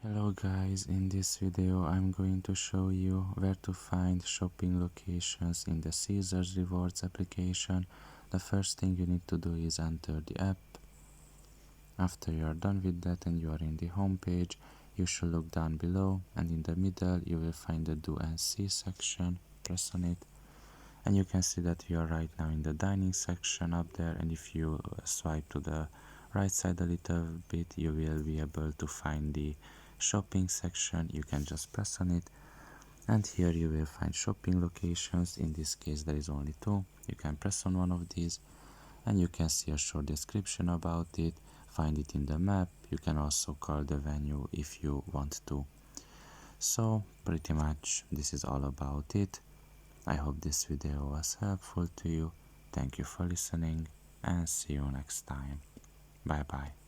Hello guys, in this video I'm going to show you where to find shopping locations in the Ceasar's rewards application. The first thing you need to do is enter the app. After you are done with that and you are in the home page, you should look down below and in the middle you will find the do and see section. Press on it and you can see that we are right now in the dining section up there, and if you swipe to the right side a little bit you will be able to find the shopping section. You can just press on it and here you will find shopping locations. In this case there is only two. You can press on one of these and you can see a short description about it, find it in the map. You can also call the venue if you want to. So pretty much this is all about it. I hope this video was helpful to you. Thank you for listening and see you next time. Bye bye.